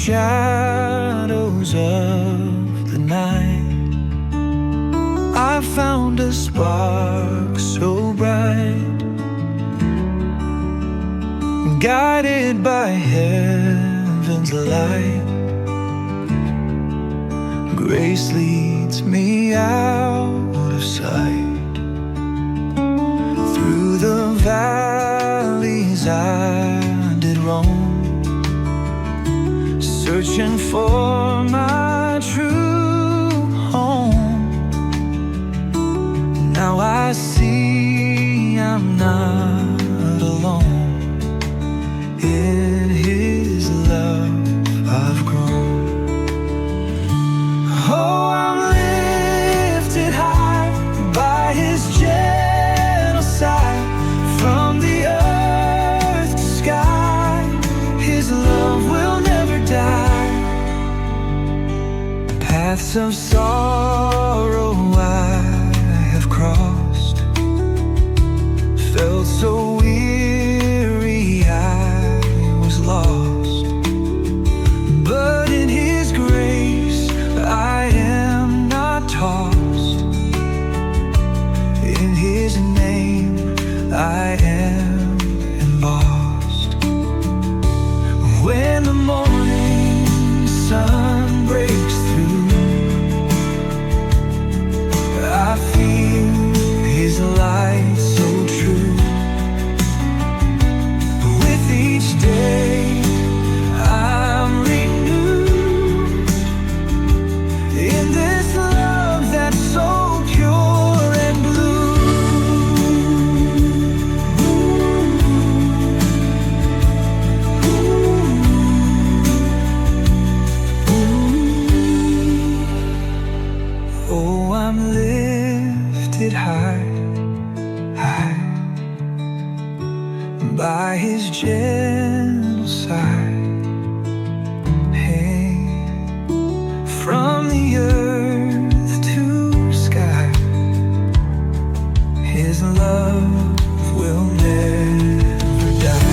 shadows of the night, I found a spark so bright. Guided by heaven's light, grace leads me out of sight. Through the valleys I did roam, searching for my true home. Now I see I'm not alone. In His love I've grown. Oh, I'm lifted high by His gentle side. From the earth to sky, His love will never die. Paths of sorrow I have crossed, felt so weary I was lost. But in His grace I am not tossed. In His name I am embossed. When the morning sun breaks through, I feel His light so true. With each day I'm renewed in this love that's so pure and blue. Oh, I'm lifted high, high by His gentle side. Hey, from the earth to sky, His love will never die.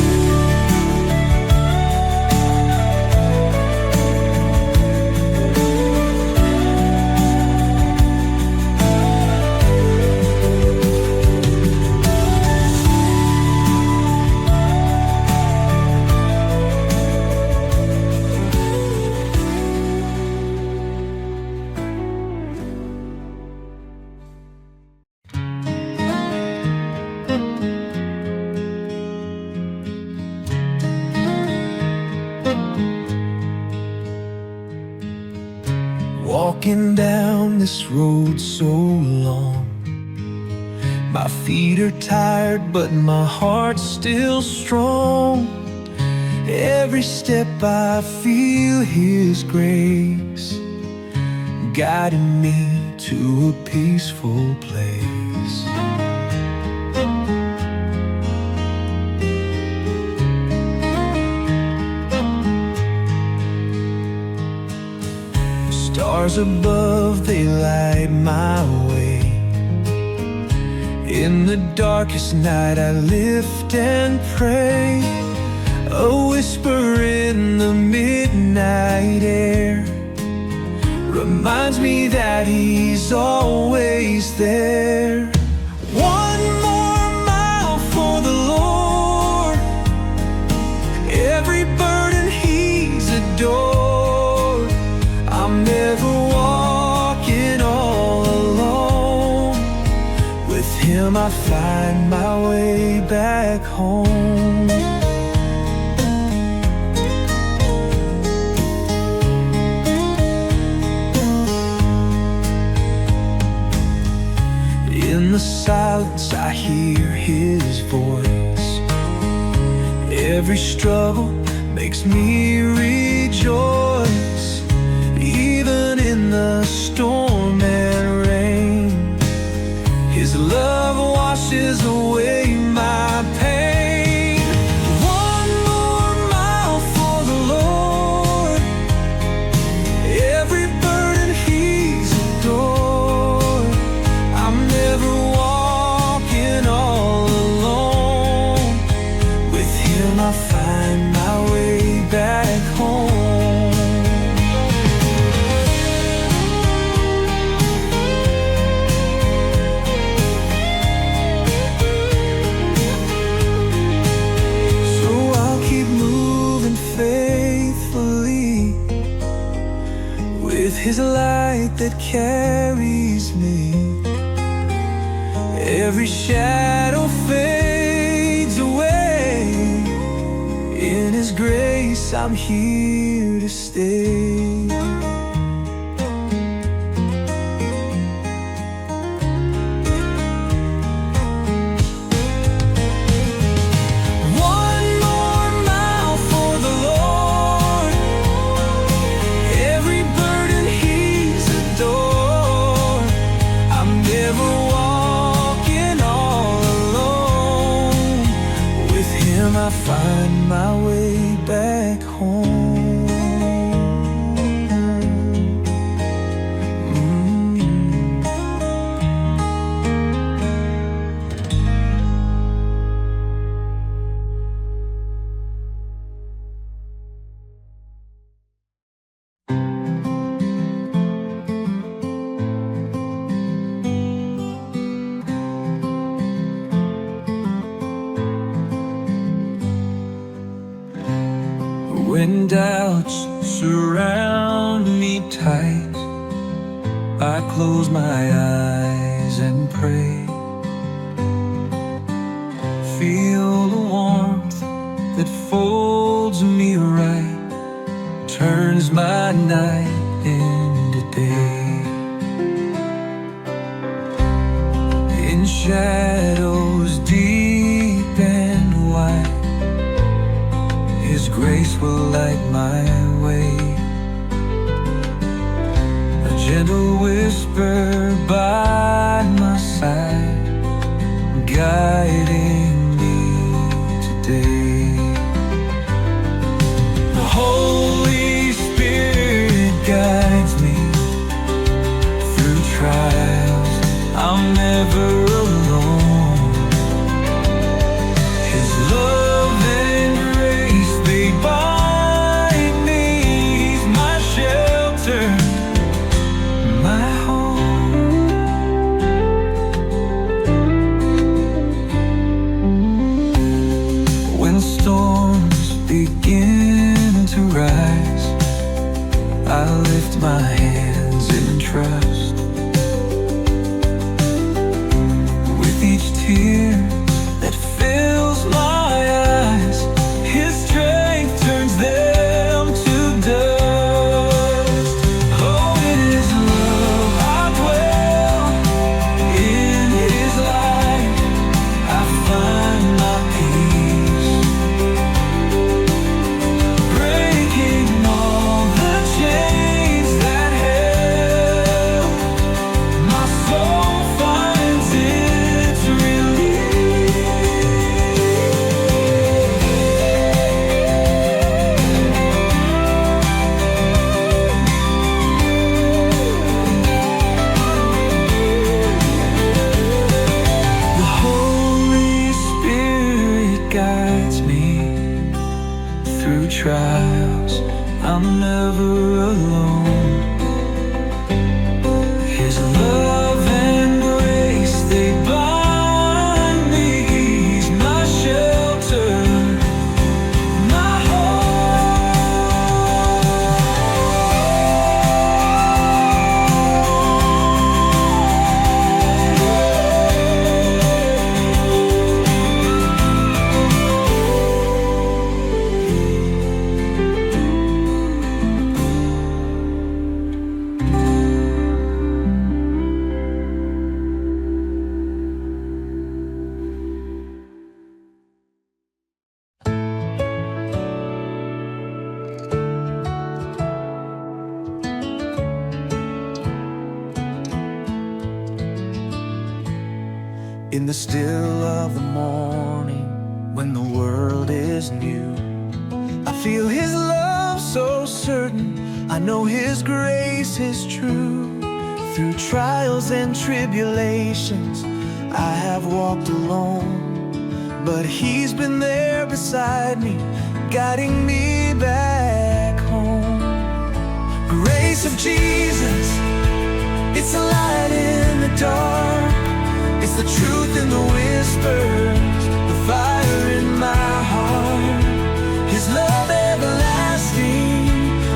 Walking down this road so long, my feet are tired, but my heart's still strong. Every step I feel His grace, guiding me to a peaceful place. Stars above, they light my way. In the darkest night I lift and pray. A whisper in the midnight air reminds me that He's always there. One more mile for the Lord, every burden He's adored. I'm never walking all alone. With Him I find my way back home. In the silence I hear His voice. Every struggle makes me rejoice. Even in the storm and rain, His love washes away my pain. One more mile for the Lord, every burden He's adored. I'm never walking all alone. With Him I find my way back home. that carries me. Every shadow fades away. In His grace I'm here to stay. I find my way back home. When doubts surround me tight, I close my eyes and pray. Feel the warmth that folds me right, turns my night into day. In shadows deep and wide, His grace will light my way. A gentle whisper by my side, guiding me today. The Holy Spirit guides me through trials. I'm never alone. His love and grace, they bind me. He's my shelter, my home. When storms begin to rise, I lift my hands in trust. With each tear that fills my eyes, His strength turns them to dust. Oh, in His love I dwell, in His light I find my peace. Breaking all the chains that held, my soul finds its release. The Holy Spirit guides me through trials. I'm never alone. His love and grace, they bind me. He's my shelter, my In the still of the morning, when the world is new, I feel His love so certain. I know His grace is true. Through trials and tribulations, I have walked alone, but He's been there beside me, guiding me back home. Grace of Jesus, it's a light in the dark. It's the truth in the whispers, the fire in my heart. His love everlasting,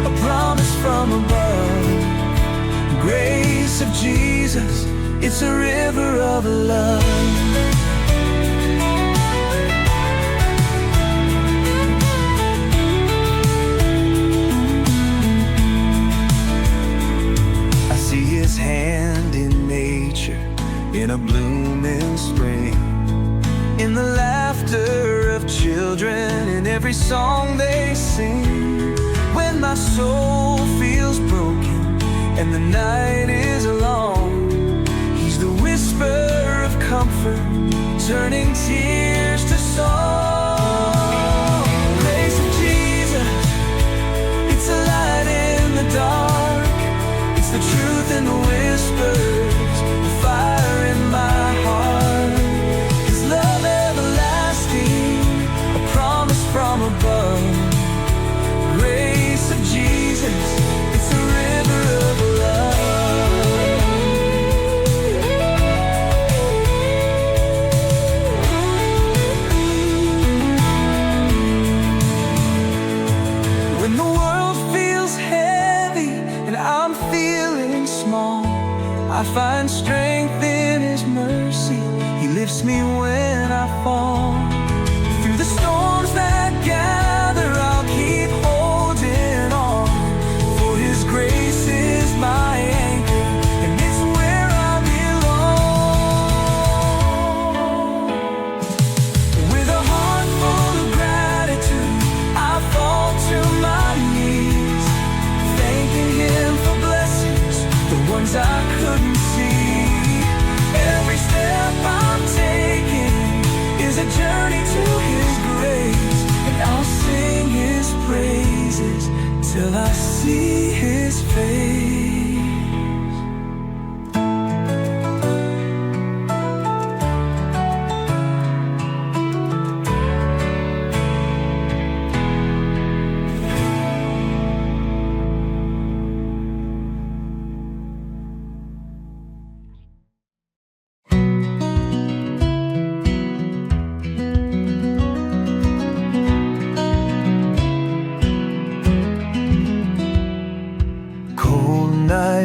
a promise from above. Grace It's a river of love. I see His hand in nature, in a blooming spring, in the laughter of children, in every song they sing. When my soul feels broken and the night is long, He's the whisper of comfort, turning tears to song. Grace of Jesus, it's a light in the dark. It's the truth in the whispers, the fire in my heart. His love everlasting, a promise from above. Grace of Jesus, it's a river of love. When the world feels heavy and I'm feeling small, I find strength in His mercy. He lifts me when I fall. Through the storms that gather, I'll keep holding on, for His grace is my anchor, and it's where I belong. With a heart full of gratitude, I fall to my knees, thanking Him for blessings, the ones I couldn't see. Every step I'm taking is a journey to His grace, and I'll sing His praises till I see His face.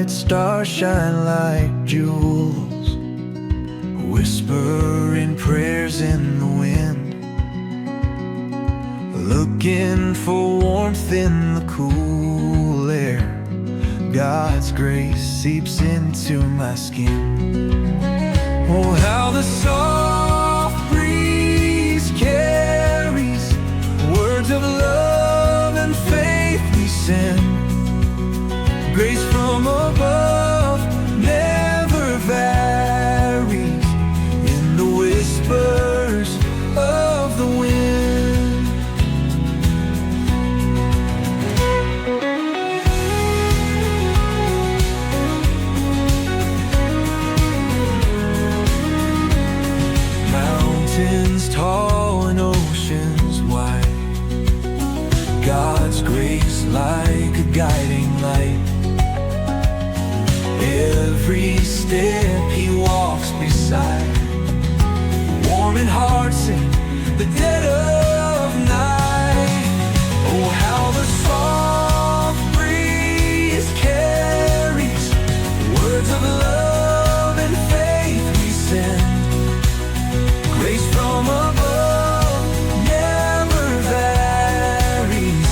Stars shine like jewels, whispering prayers in the wind, looking for warmth in the cool air. God's grace seeps into my skin. Oh, how the soft breeze carries words of love and faith we send. Grace from above never varies in the whispers of the wind. Mountains tall and oceans wide, God's grace like a guiding light. Every step He walks beside, warming hearts in the dead of night. Oh, how the soft breeze carries words of love and faith we send. Grace from above never varies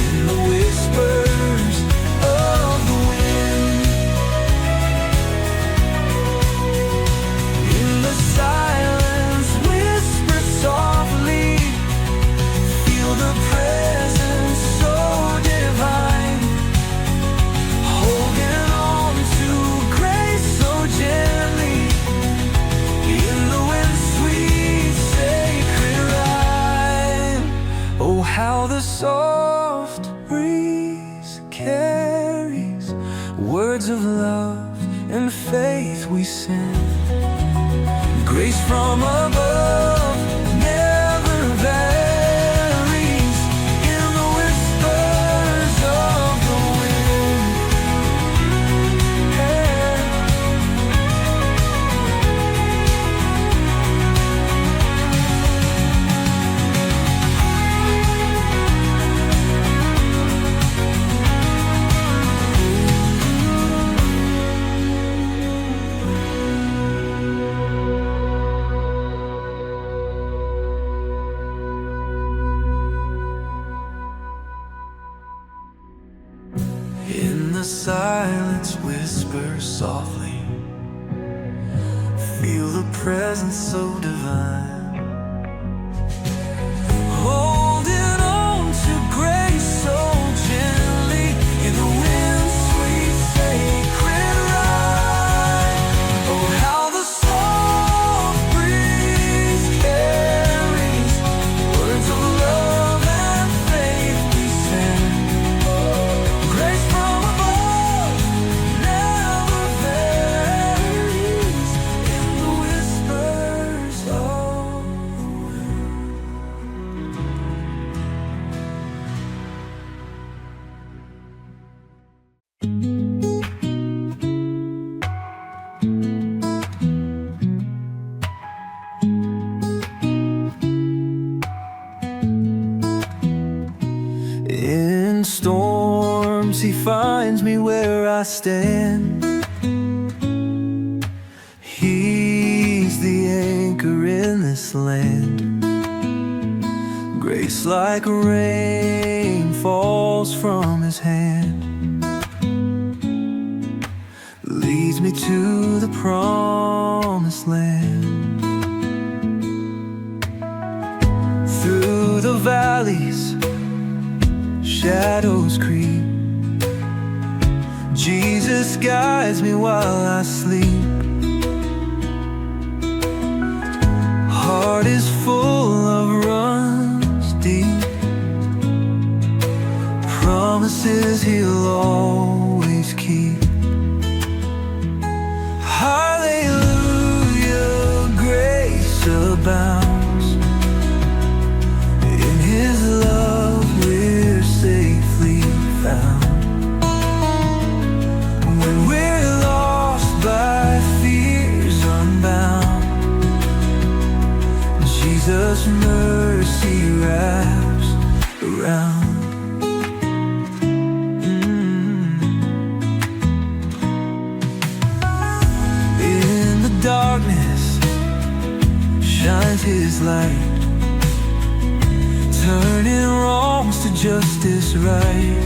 in the whispers of the wind. Silence, whisper softly, feel the presence so divine, holding on to grace so gently, in the wind's sweet sacred rhyme. Oh, how the soft breeze carries words of love and faith we send. Grace from above never varies in the whispers of the wind. whisper softly. Feel the presence so divine. Holding on to grace so gently in the wind's sweet sacred ride. Oh, how the soft breeze carries words of love and faith we send. Grace from above never varies in the whispers of the wind. In storms he finds me where I stand. He's the anchor in this land. Grace like rain falls from his hand. Leads me to the promised land. Through the valleys shadows creep. Jesus guides me while I sleep. Heart is full of runs deep. Promises he'll always keep. Hallelujah, grace abounds. In his love we're safely found. When we're lost by fears unbound, Jesus' mercy wraps around. In the darkness shines his light, turning wrongs to justice right.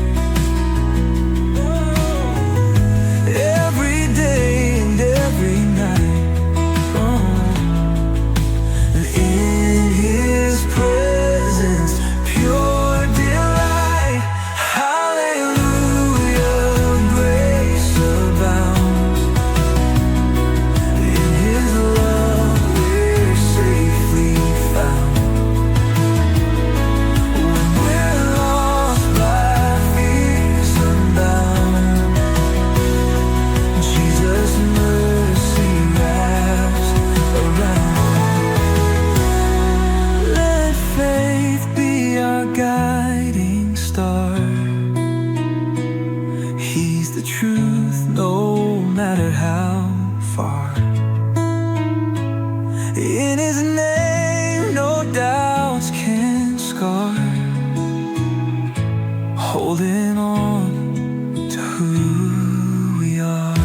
Every day and every night. And in his presence pure delight. Hallelujah, grace abounds. In his love we're safely found. When we're lost by fears unbound, Jesus' mercy wraps around. Let faith be our guiding star. He's the truth no matter how far. In his name no doubts can scar. Holding on to who we are.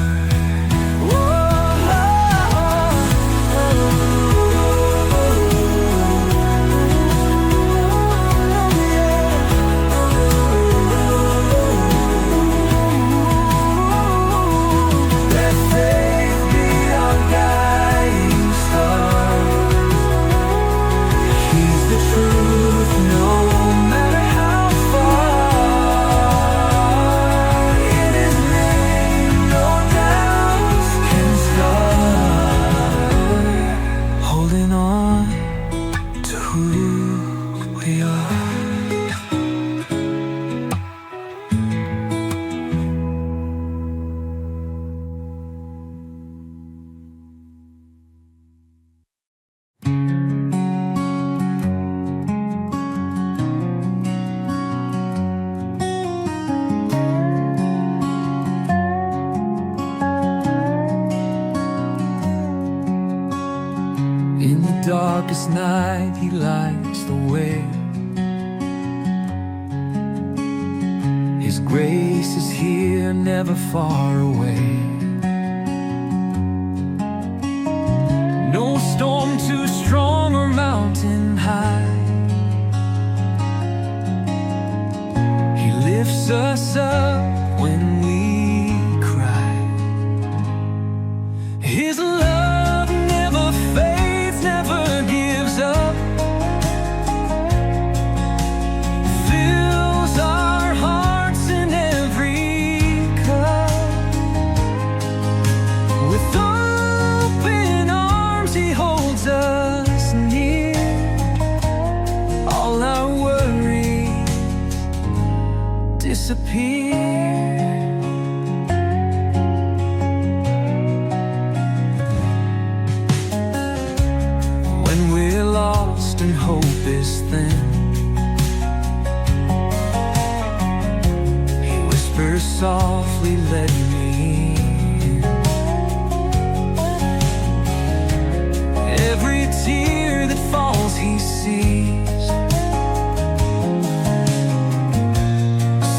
Let faith be our guiding star. He's the truth no matter how far. In his name no doubts can scar. Holding on to who we are. In the darkest night he lights the way. His grace is here, never far away. No storm too strong or mountain high. He lifts us up when we cry. disappear. When we're lost and hope is thin, He whispers softly, let me in. Every tear that falls He sees,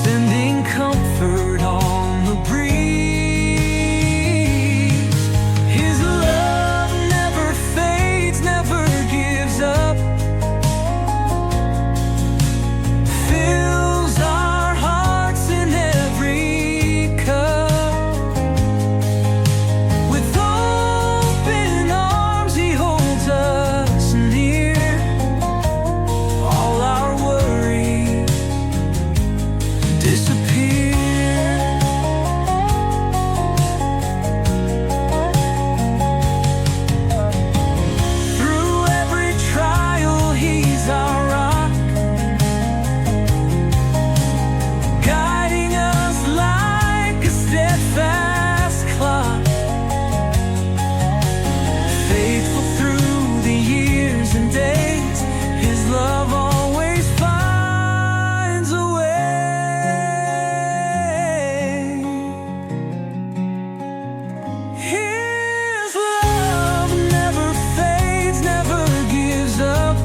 sending comfort on the breeze. His love never fades, never gives up, fills our hearts in every cup. With open arms He holds us near. All our worries disappear. Through every trial He's our rock, guiding us like a steadfast clock. Faithful through the years and days, His love always finds a way. His love never fades, never gives up,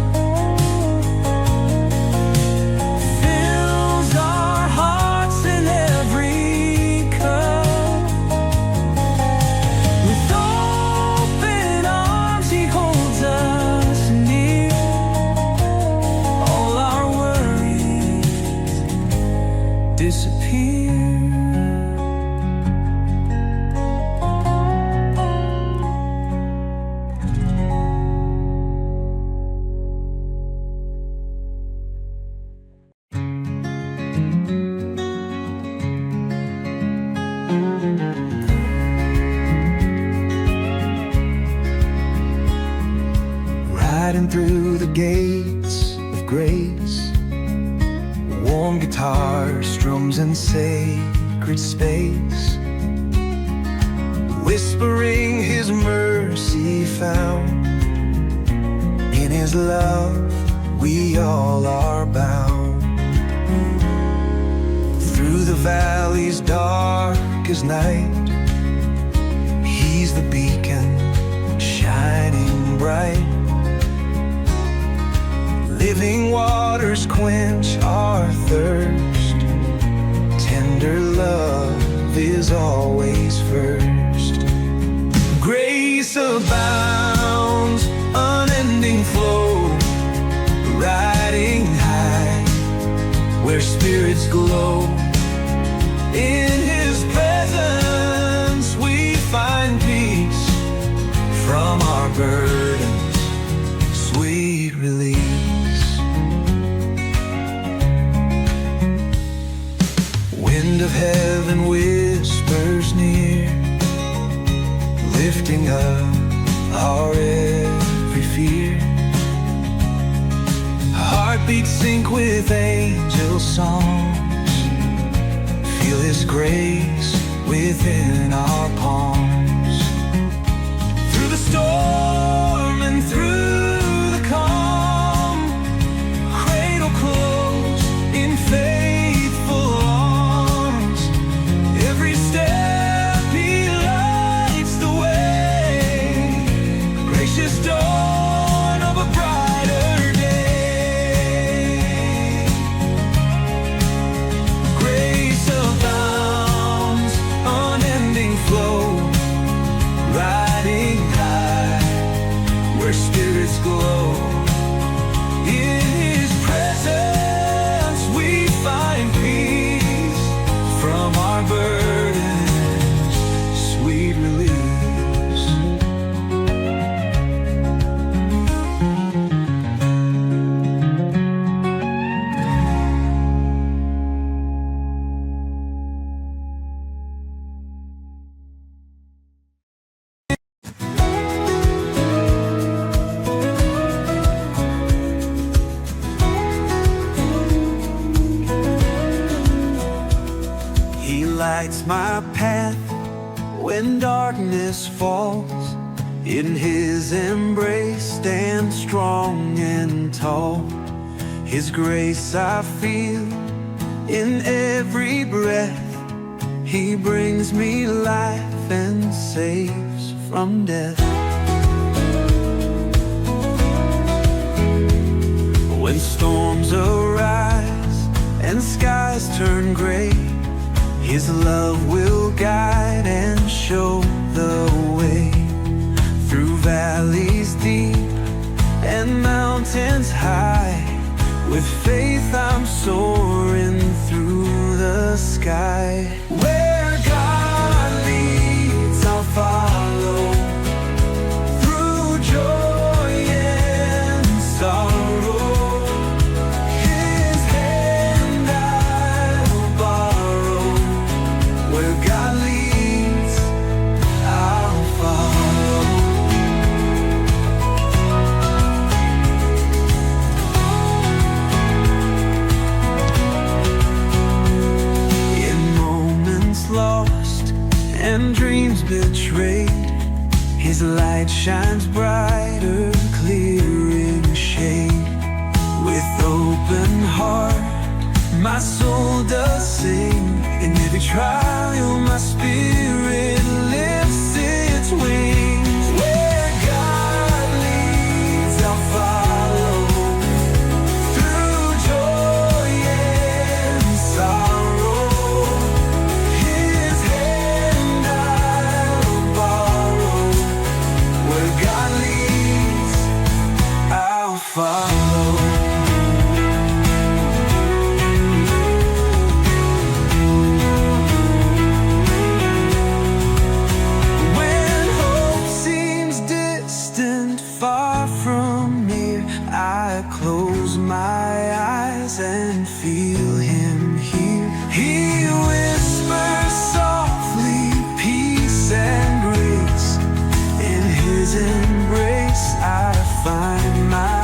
fills our hearts in every cup. With open arms He holds us near. All our worries disappear. Riding through the gates of grace, warm guitar strums in sacred space, whispering His mercy found. In His love we all are bound. Through the valleys dark as night, He's the beacon shining bright. Living waters quench our thirst, tender love is always first. Grace abounds, unending flow, riding high where spirits glow. In His presence we find peace, from our burdens sweet release. Wind of heaven whispers near, lifting up our every fear. Heartbeats sync with angel songs, feel His grace within our palms. Through the storm and through the calm, cradle close in faithful arms. Every step He lights the way, gracious dawn of a brighter day. Grace abounds, unending flow, riding high lights my path when darkness falls. In His embrace stand strong and tall. His grace I feel in every breath. He brings me life and saves from death. When storms arise and skies turn gray, His love will guide and show the way. Through valleys deep and mountains high, with faith I'm soaring through the sky. Where God leads, I'll follow, through joy and sorrow. His hand I'll borrow. Where God leads, I'll follow. Lost and dreams betrayed, His light shines brighter, clearing shade. With open heart, my soul does sing. In every trial, my spirit lifts its wings. Where God leads, I'll follow, through joy and sorrow. Follow. When hope seems distant, far from near, I close my eyes and feel Him here. He whispers softly, peace and grace. In His embrace I find my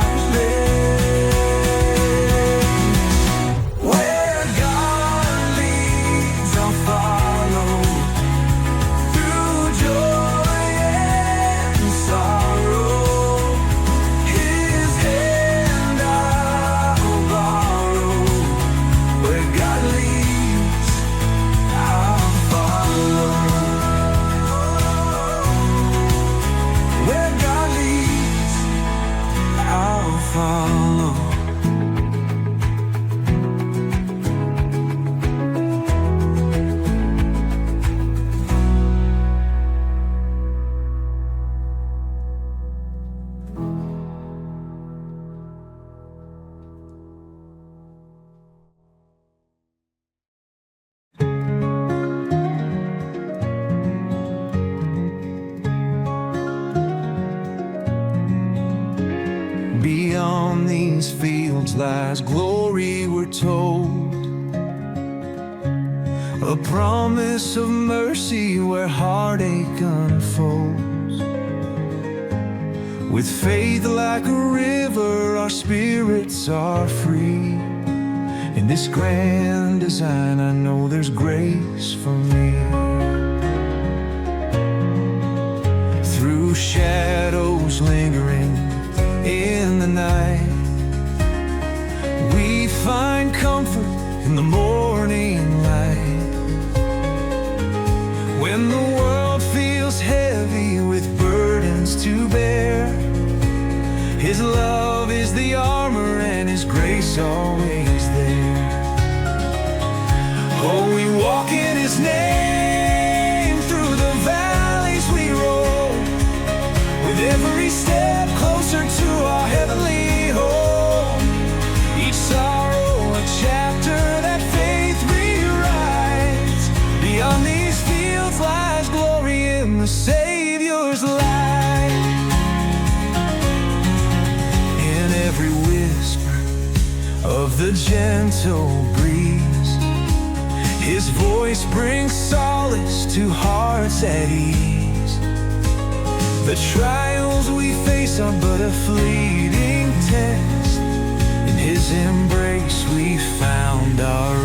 Beyond these fields lies glory, we're told, a promise of mercy where heartache unfolds. With faith like a river, our spirits are free. In this grand design, I know there's grace for me. Through shadows lingering in the night, we find comfort in the morning light. When the world feels heavy with burdens to bear, His love is the armor and His grace always there. Oh, we walk in His name, through the valleys we roll, with every step closer to our heavenly home. Each sorrow a chapter that faith rewrites. Beyond these fields lies glory in the Savior's light. In every whisper of the gentle breeze, His voice brings solace to hearts at ease. The trials we face are but a fleeting test. In His embrace we found our